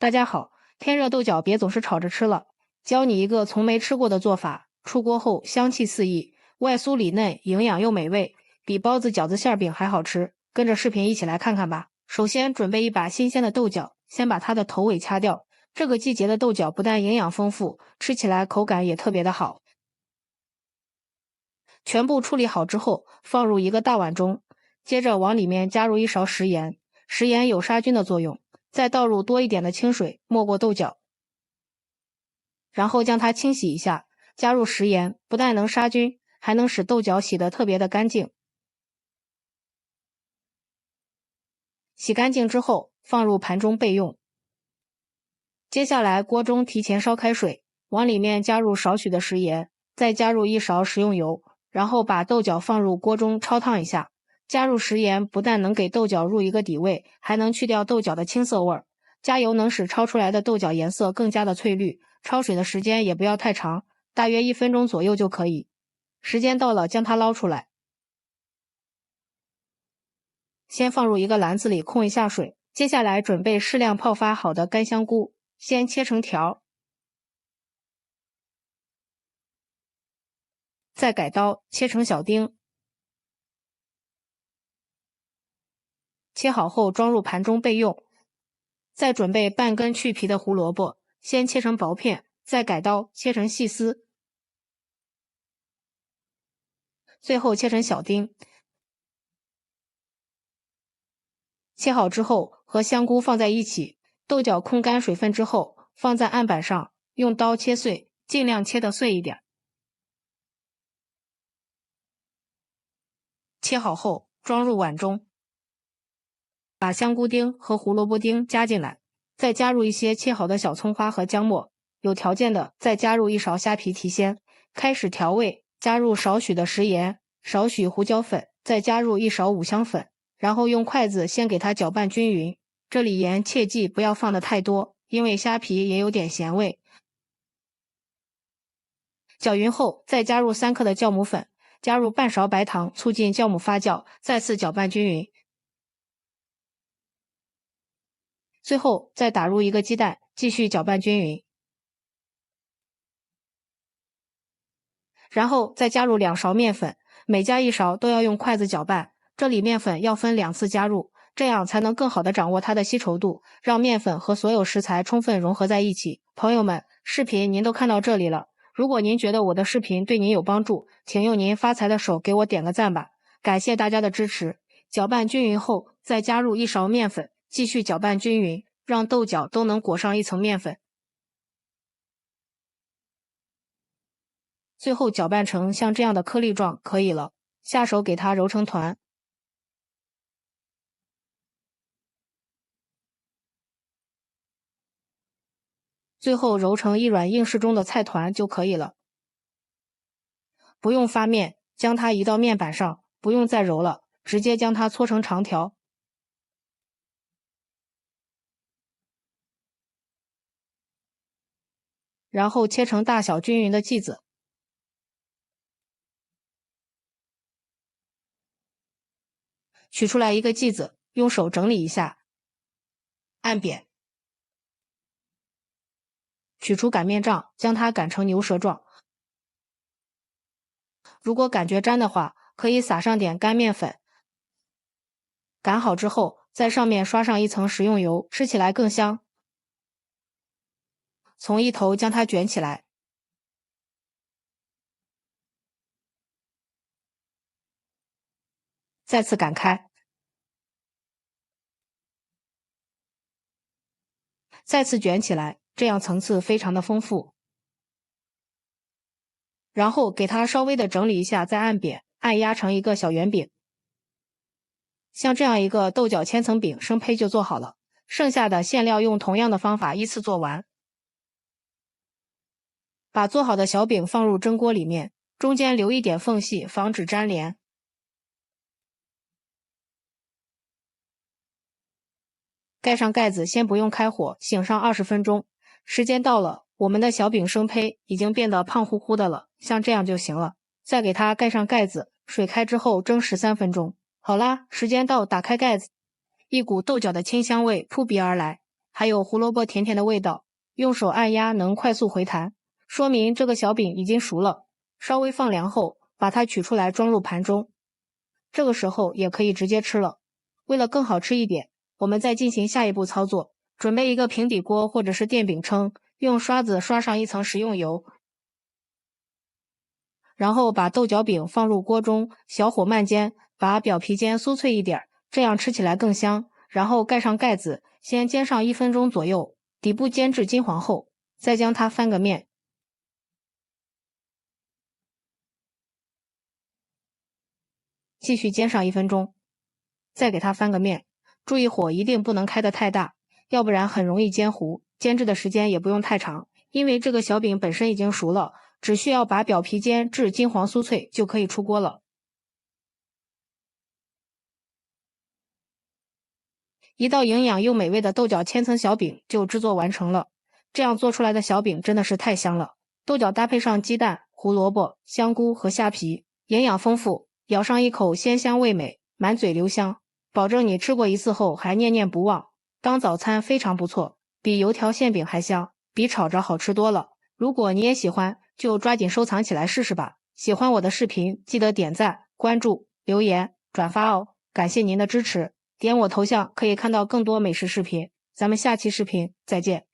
大家好，天热豆角别总是炒着吃了，教你一个从没吃过的做法，出锅后香气四溢，外酥里嫩，营养又美味，比包子、饺子馅饼还好吃。跟着视频一起来看看吧。首先准备一把新鲜的豆角，先把它的头尾掐掉。这个季节的豆角不但营养丰富，吃起来口感也特别的好。全部处理好之后，放入一个大碗中，接着往里面加入1勺食盐，食盐有杀菌的作用。再倒入多一点的清水，没过豆角，然后将它清洗一下，加入食盐，不但能杀菌，还能使豆角洗得特别的干净。洗干净之后，放入盘中备用。接下来锅中提前烧开水，往里面加入少许的食盐，再加入1勺食用油，然后把豆角放入锅中焯烫一下。加入食盐不但能给豆角入一个底味，还能去掉豆角的青涩味儿。加油能使焯出来的豆角颜色更加的翠绿，焯水的时间也不要太长，大约1分钟左右就可以。时间到了，将它捞出来，先放入一个篮子里控一下水。接下来准备适量泡发好的干香菇，先切成条，再改刀切成小丁。切好后装入盘中备用。再准备半根去皮的胡萝卜，先切成薄片，再改刀切成细丝，最后切成小丁。切好之后和香菇放在一起，豆角控干水分之后，放在案板上，用刀切碎，尽量切得碎一点。切好后装入碗中，把香菇丁和胡萝卜丁加进来，再加入一些切好的小葱花和姜末，有条件的再加入1勺虾皮提鲜。开始调味，加入少许的食盐，少许胡椒粉，再加入1勺五香粉，然后用筷子先给它搅拌均匀。这里盐切记不要放的太多，因为虾皮也有点咸味。搅匀后再加入3克的酵母粉，加入半勺白糖，促进酵母发酵，再次搅拌均匀。最后再打入1个鸡蛋，继续搅拌均匀。然后再加入2勺面粉，每加1勺都要用筷子搅拌。这里面粉要分2次加入，这样才能更好的掌握它的吸稠度，让面粉和所有食材充分融合在一起。朋友们，视频您都看到这里了，如果您觉得我的视频对您有帮助，请用您发财的手给我点个赞吧，感谢大家的支持。搅拌均匀后，再加入1勺面粉，继续搅拌均匀，让豆角都能裹上一层面粉。最后搅拌成像这样的颗粒状可以了，下手给它揉成团。最后揉成一软硬适中的菜团就可以了。不用发面，将它移到面板上，不用再揉了，直接将它搓成长条。然后切成大小均匀的剂子。取出来一个剂子，用手整理一下，按扁。取出擀面杖，将它擀成牛舌状。如果感觉粘的话，可以撒上点干面粉。擀好之后，在上面刷上1层食用油，吃起来更香。从一头将它卷起来，再次擀开，再次卷起来，这样层次非常的丰富。然后给它稍微的整理一下，再按扁，按压成一个小圆饼。像这样一个豆角千层饼生胚就做好了，剩下的馅料用同样的方法依次做完。把做好的小饼放入蒸锅里面，中间留一点缝隙，防止粘连。盖上盖子，先不用开火，醒上20分钟。时间到了，我们的小饼生胚已经变得胖乎乎的了，像这样就行了。再给它盖上盖子，水开之后蒸13分钟。好啦，时间到，打开盖子，一股豆角的清香味扑鼻而来。还有胡萝卜甜甜的味道，用手按压能快速回弹，说明这个小饼已经熟了。稍微放凉后，把它取出来装入盘中。这个时候也可以直接吃了。为了更好吃一点，我们再进行下一步操作，准备一个平底锅或者是电饼铛，用刷子刷上一层食用油，然后把豆角饼放入锅中，小火慢煎，把表皮煎酥脆一点，这样吃起来更香。然后盖上盖子，先煎上1分钟左右，底部煎至金黄后，再将它翻个面。继续煎上1分钟，再给它翻个面，注意火一定不能开得太大，要不然很容易煎糊。煎制的时间也不用太长，因为这个小饼本身已经熟了，只需要把表皮煎至金黄酥脆就可以出锅了。一道营养又美味的豆角千层小饼就制作完成了。这样做出来的小饼真的是太香了，豆角搭配上鸡蛋、胡萝卜、香菇和虾皮，营养丰富，咬上一口鲜香味美，满嘴留香，保证你吃过一次后还念念不忘。当早餐非常不错，比油条馅饼还香，比炒着好吃多了。如果你也喜欢，就抓紧收藏起来试试吧。喜欢我的视频，记得点赞、关注、留言、转发哦，感谢您的支持。点我头像可以看到更多美食视频，咱们下期视频再见。